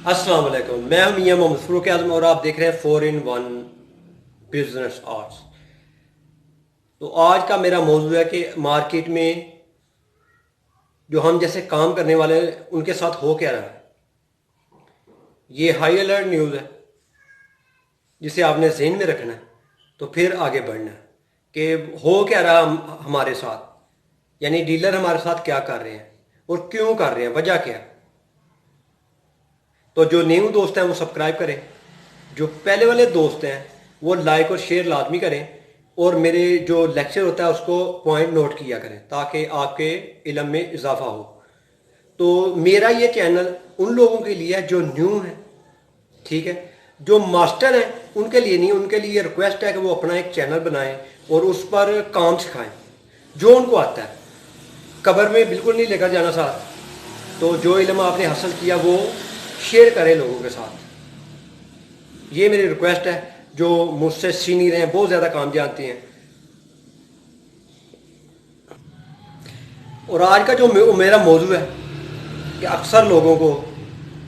अस्सलाम वालेकुम। मैं हूं मियां मोहम्मद फ़रूक आज़म और आप देख रहे हैं 4 in 1 बिजनेस आर्ट्स। तो आज का मेरा मौजू है कि मार्केट में जो हम जैसे काम करने वाले हैं उनके साथ हो क्या रहा है। ये हाई अलर्ट न्यूज़ है जिसे आपने जहन में रखना है तो फिर आगे बढ़ना है कि हो क्या रहा हमारे साथ, यानी डीलर हमारे साथ क्या कर रहे हैं और क्यों कर रहे हैं, वजह क्या है। तो जो न्यू दोस्त हैं वो सब्सक्राइब करें, जो पहले वाले दोस्त हैं वो लाइक और शेयर लाजमी करें और मेरे जो लेक्चर होता है उसको पॉइंट नोट किया करें ताकि आपके इल्म में इजाफा हो। तो मेरा ये चैनल उन लोगों के लिए है जो न्यू है, ठीक है। जो मास्टर हैं उनके लिए नहीं, उनके लिए रिक्वेस्ट है कि वो अपना एक चैनल बनाएं और उस पर काम सिखाएं जो उनको आता है। कबर में बिल्कुल नहीं लेकर जाना साथ। तो जो इल्म आपने हासिल किया वो शेयर करें लोगों के साथ, ये मेरी रिक्वेस्ट है। जो मुझसे सीनियर हैं, बहुत ज़्यादा काम जानते हैं। और आज का जो मेरा मौजू है कि अक्सर लोगों को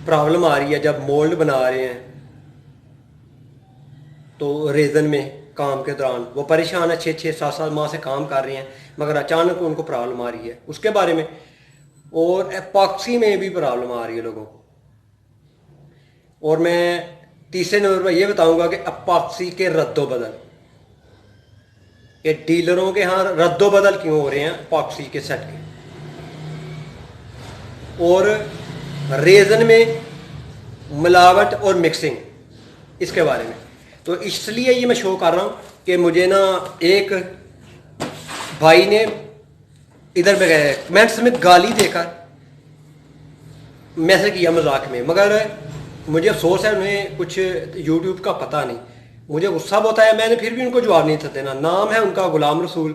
प्रॉब्लम आ रही है जब मोल्ड बना रहे हैं तो रेजन में काम के दौरान वो परेशान है, 6-6 7-7 माह से काम कर रहे हैं मगर अचानक उनको प्रॉब्लम आ रही है उसके बारे में। और एपॉक्सी में भी प्रॉब्लम आ रही है लोगों को। और मैं तीसरे नंबर पर यह बताऊंगा कि एपॉक्सी के रद्दोबदल, ये डीलरों के यहाँ रद्दोबदल क्यों हो रहे हैं एपॉक्सी के सेट के, और रेजन में मिलावट और मिक्सिंग, इसके बारे में। तो इसलिए ये मैं शो कर रहा हूँ कि मुझे ना एक भाई ने इधर कमेंट्स में गाली देकर मैसेज किया मजाक में, मगर मुझे अफसोस है उन्हें कुछ यूट्यूब का पता नहीं। मुझे गुस्सा बहुत आया, मैंने फिर भी उनको जवाब नहीं था देना। नाम है उनका गुलाम रसूल,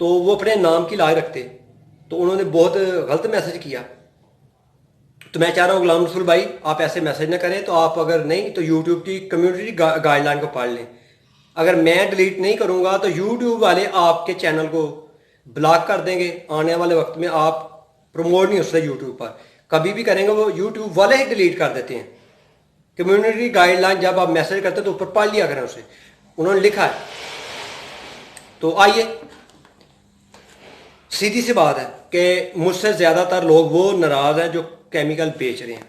तो वो अपने नाम की लाज रखते, तो उन्होंने बहुत गलत मैसेज किया। तो मैं चाह रहा हूँ गुलाम रसूल भाई आप ऐसे मैसेज ना करें। तो आप अगर नहीं तो यूट्यूब की कम्युनिटी गाइडलाइन को पढ़ लें। अगर मैं डिलीट नहीं करूँगा तो यूट्यूब वाले आपके चैनल को ब्लॉक कर देंगे। आने वाले वक्त में आप प्रमोट नहीं हो सकते यूट्यूब पर, कभी भी करेंगे वो यूट्यूब वाले ही डिलीट कर देते हैं। कम्युनिटी गाइडलाइन जब आप मैसेज करते हैं तो ऊपर पढ़ लिया करें उसे, उन्होंने लिखा है। तो आइए, सीधी सी बात है कि मुझसे ज़्यादातर लोग वो नाराज़ हैं जो केमिकल बेच रहे हैं।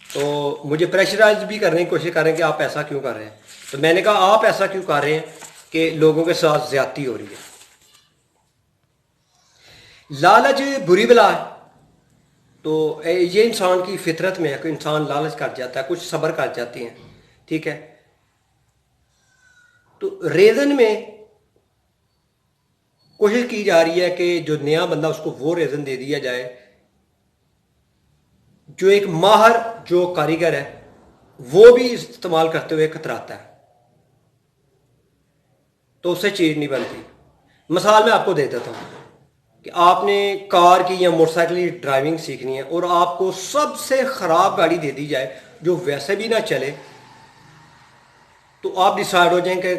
तो मुझे प्रेशराइज भी करने की कोशिश कर रहे हैं कि आप ऐसा क्यों कर रहे हैं। तो मैंने कहा आप ऐसा क्यों कर रहे हैं कि लोगों के साथ ज्यादती हो रही है। लालच बुरी बला है। तो ये इंसान की फितरत में है कि इंसान लालच कर जाता है, कुछ सब्र कर जाते हैं, ठीक है। तो रेजन में कोशिश की जा रही है कि जो नया बंदा उसको वो रेजन दे दिया जाए जो एक माहर जो कारीगर है वो भी इस्तेमाल करते हुए कतराता है, तो उससे चीज नहीं बनती। मिसाल मैं आपको दे देता हूँ कि आपने कार की या मोटरसाइकिल की ड्राइविंग सीखनी है और आपको सबसे ख़राब गाड़ी दे दी जाए जो वैसे भी ना चले, तो आप डिसाइड हो जाएंगे,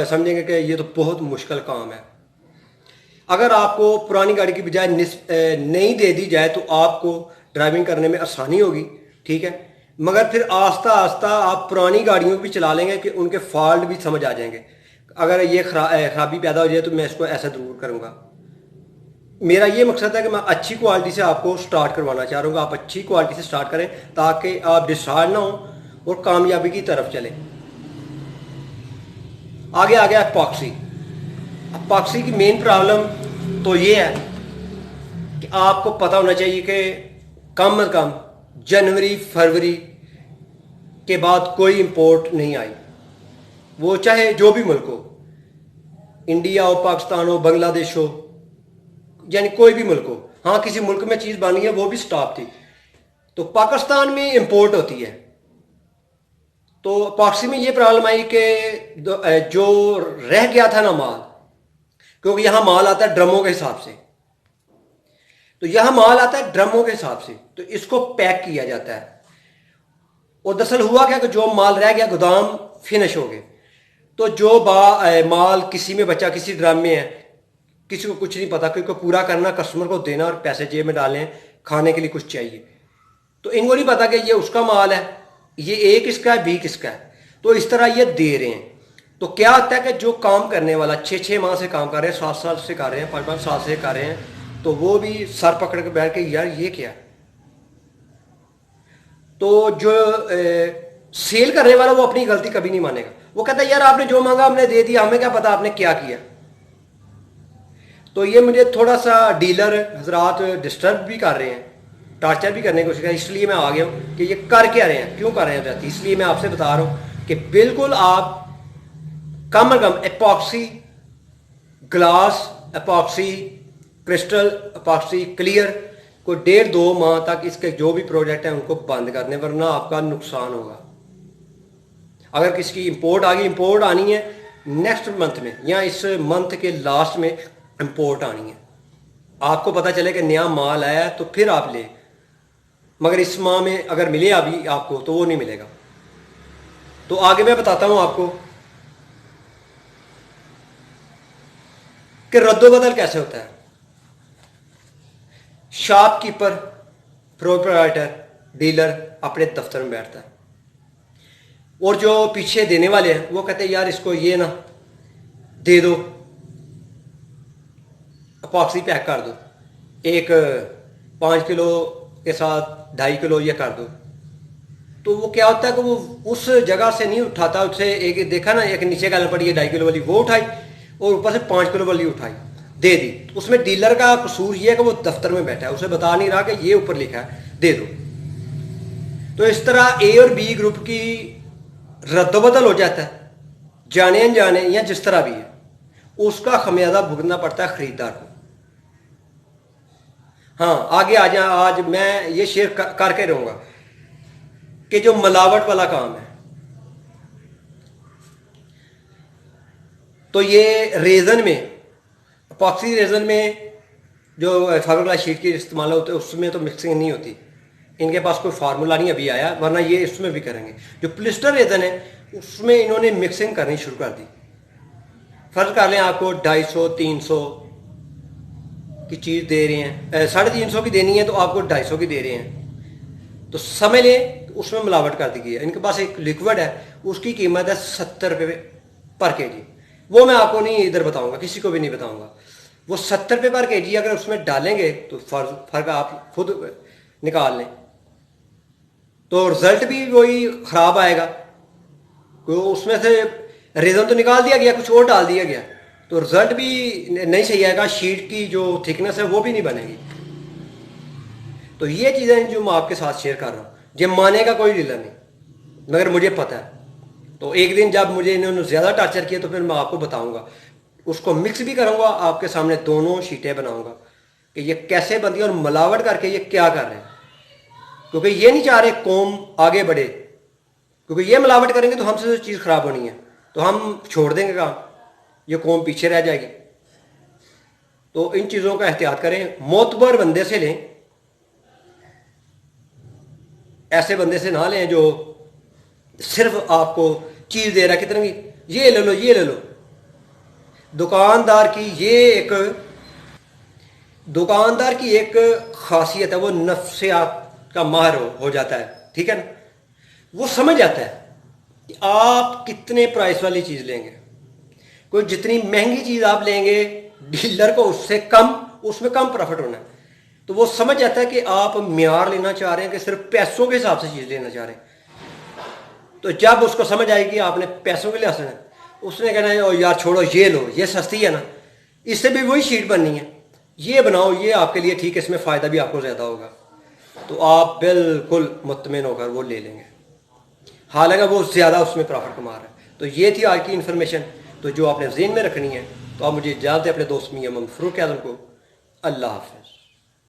समझेंगे कि ये तो बहुत मुश्किल काम है। अगर आपको पुरानी गाड़ी की बजाय नई दे दी जाए तो आपको ड्राइविंग करने में आसानी होगी, ठीक है। मगर फिर आस्ता आस्ता आप पुरानी गाड़ियों को भी चला लेंगे कि उनके फॉल्ट भी समझ आ जाएंगे। अगर ये खराबी पैदा हो जाए तो मैं इसको ऐसा ज़रूर करूँगा। मेरा ये मकसद है कि मैं अच्छी क्वालिटी से आपको स्टार्ट करवाना चाह रहा हूँ। आप अच्छी क्वालिटी से स्टार्ट करें ताकि आप डिस्टार्ट ना हो और कामयाबी की तरफ चलें। आगे आ गया एपॉक्सी। एपॉक्सी की मेन प्रॉब्लम तो ये है कि आपको पता होना चाहिए कि कम अज़ कम जनवरी फरवरी के बाद कोई इंपोर्ट नहीं आई, वो चाहे जो भी मुल्क हो, इंडिया हो, पाकिस्तान हो, बांग्लादेश हो, यानी कोई भी मुल्क हो। हाँ, किसी मुल्क में चीज़ बनी है वो भी स्टॉप थी, तो पाकिस्तान में इंपोर्ट होती है। तो एपॉक्सी में ये प्रॉब्लम आई कि जो रह गया था ना माल, क्योंकि यहाँ माल आता है ड्रमों के हिसाब से, तो यहाँ माल आता है ड्रमों के हिसाब से, तो इसको पैक किया जाता है। और दरअसल हुआ क्या कि जो माल रह गया गोदाम फिनिश हो गए, तो जो माल किसी में बचा किसी ड्रम में है, किसी को कुछ नहीं पता, क्योंकि पूरा करना, कस्टमर को देना और पैसे जेब में डालने, खाने के लिए कुछ चाहिए। तो इनको नहीं पता कि ये उसका माल है, ये ए किसका है, बी किसका है। तो इस तरह ये दे रहे हैं। तो क्या होता है कि जो काम करने वाला 6-6 माह से काम कर रहे हैं, 7 साल से कर रहे हैं, 5-5 साल से कर रहे हैं, तो वो भी सर पकड़ के बैठ के यार ये क्या है। तो जो सेल करने वाला वो अपनी गलती कभी नहीं मानेगा। वो कहता है यार आपने जो मांगा हमने दे दिया, हमें क्या पता आपने क्या किया। तो ये मुझे थोड़ा सा डीलर हजरात डिस्टर्ब भी कर रहे हैं, टार्चर भी करने की कोशिश कर रहे हैं। इसलिए मैं आ गया हूँ कि ये कर क्या रहे हैं, क्यों कर रहे हैं। इसलिए मैं आपसे बता रहा हूँ कि बिल्कुल आप कम से कम epoxy glass, epoxy crystal, epoxy clear को 1.5-2 माह तक इसके जो भी प्रोजेक्ट हैं उनको बंद करने, वरना आपका नुकसान होगा। अगर किसी की इंपोर्ट आ गई, इंपोर्ट आनी है नेक्स्ट मंथ में या इस मंथ के लास्ट में इंपोर्ट आनी है। आपको पता चले कि नया माल आया है तो फिर आप ले, मगर इस माह में अगर मिले अभी आपको तो वो नहीं मिलेगा। तो आगे मैं बताता हूं आपको कि रद्दोबदल कैसे होता है। शॉपकीपर, प्रोप्राइटर, डीलर अपने दफ्तर में बैठता है और जो पीछे देने वाले हैं वो कहते हैं यार इसको ये ना दे दो, अपॉक्सी पैक कर दो, एक 5 किलो के साथ 2.5 किलो ये कर दो। तो वो क्या होता है कि वो उस जगह से नहीं उठाता, उससे एक देखा ना, एक नीचे गाल पड़ी है 2.5 किलो वाली, वो उठाई और ऊपर से 5 किलो वाली उठाई दे दी। उसमें डीलर का कसूर ये है कि वो दफ्तर में बैठा है, उसे बता नहीं रहा कि ये ऊपर लिखा है दे दो। तो इस तरह ए और बी ग्रुप की रद्दोबदल हो जाता है, जाने अनजाने या जिस तरह भी है, उसका खमियाजा भुगतना पड़ता है खरीदार को। हाँ, आगे आ जा, आज मैं ये शेयर करके रहूंगा कि जो मिलावट वाला काम है, तो ये रेजन में, अपॉक्सी रेजन में जो फाइबरग्लास शीट की इस्तेमाल होते हैं उसमें तो मिक्सिंग नहीं होती। इनके पास कोई फार्मूला नहीं अभी आया, वरना ये इसमें भी करेंगे। जो प्लिस्टर रेजन है उसमें इन्होंने मिक्सिंग करनी शुरू कर दी। फर्ज कर लें आपको 250-300 की चीज़ दे रहे हैं, 350 की देनी है तो आपको 250 की दे रहे हैं, तो समझ लें उसमें मिलावट कर दी गई है। इनके पास एक लिक्विड है, उसकी कीमत है 70 रुपये पर केजी। वो मैं आपको नहीं इधर बताऊंगा, किसी को भी नहीं बताऊंगा। वो 70 रुपये पर केजी अगर उसमें डालेंगे तो फर्क आप खुद निकाल लें, तो रिजल्ट भी वही खराब आएगा। तो उसमें से रेजन तो निकाल दिया गया, कुछ और डाल दिया गया, तो रिजल्ट भी नहीं सही आएगा। शीट की जो थिकनेस है वो भी नहीं बनेगी। तो ये चीज़ें जो मैं आपके साथ शेयर कर रहा हूँ, ये मानेगा कोई डीलर नहीं, मगर मुझे पता है। तो एक दिन जब मुझे इन्होंने ज़्यादा टार्चर किया तो फिर मैं आपको बताऊंगा, उसको मिक्स भी करूंगा, आपके सामने दोनों शीटें बनाऊंगा कि ये कैसे बनती है और मिलावट करके ये क्या कर रहे हैं। क्योंकि ये नहीं चाह रहे कौम आगे बढ़े, क्योंकि ये मिलावट करेंगे तो हमसे तो चीज़ खराब होनी है, तो हम छोड़ देंगे काम, ये कौम पीछे रह जाएगी। तो इन चीज़ों का एहतियात करें, मोतबर बंदे से लें, ऐसे बंदे से ना लें जो सिर्फ आपको चीज़ दे रहा है, कितने की ये ले लो, ये ले लो। दुकानदार की एक खासियत है, वो नफ्सियात का माहिर हो जाता है, ठीक है ना। वो समझ आता है कि आप कितने प्राइस वाली चीज़ लेंगे। कोई जितनी महंगी चीज़ आप लेंगे डीलर को उससे कम, उसमें कम प्रॉफिट होना है। तो वो समझ जाता है कि आप म्यार लेना चाह रहे हैं कि सिर्फ पैसों के हिसाब से चीज़ लेना चाह रहे हैं। तो जब उसको समझ आएगी आपने पैसों के लिए हंसना है, उसने कहना है ओ यार छोड़ो, ये लो, ये सस्ती है ना, इससे भी वही शीट बननी है, ये बनाओ, ये आपके लिए ठीक है, इसमें फ़ायदा भी आपको ज़्यादा होगा। तो आप बिल्कुल मुत्तमिन होकर वो ले लेंगे, हालांकि वो ज़्यादा उसमें प्रॉफिट कमा रहा है। तो ये थी आज की इन्फॉर्मेशन, तो जो आपने ज़हन में रखनी है। तो आप मुझे इजाज़त दें अपने दोस्त मियां मोहम्मद फ़ारूक आज़म को। अल्लाह हाफ़िज़।